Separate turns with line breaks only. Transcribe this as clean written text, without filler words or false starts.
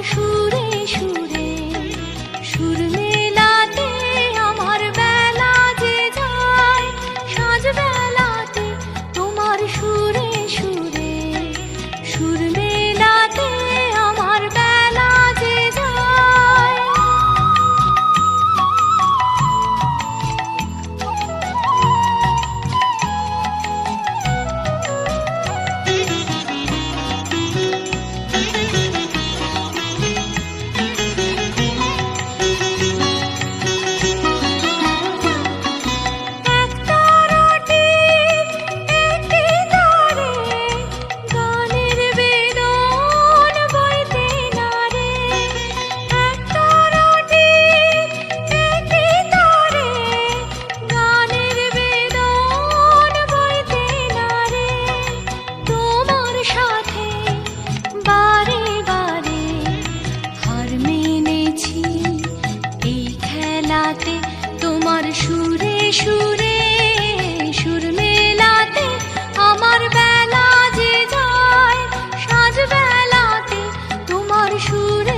সুরে সুরে সুর মেলাতে আমার বেলা যে যায়, সাজ বেলাতে তোমার সুরে সুরে সুর মেলাতে আমার বেলা যে যায়। তোমার সুরে সুরে সুর মেলাতে আমার বেলা যে যায়, সাজ বেলাতে তোমার সুরে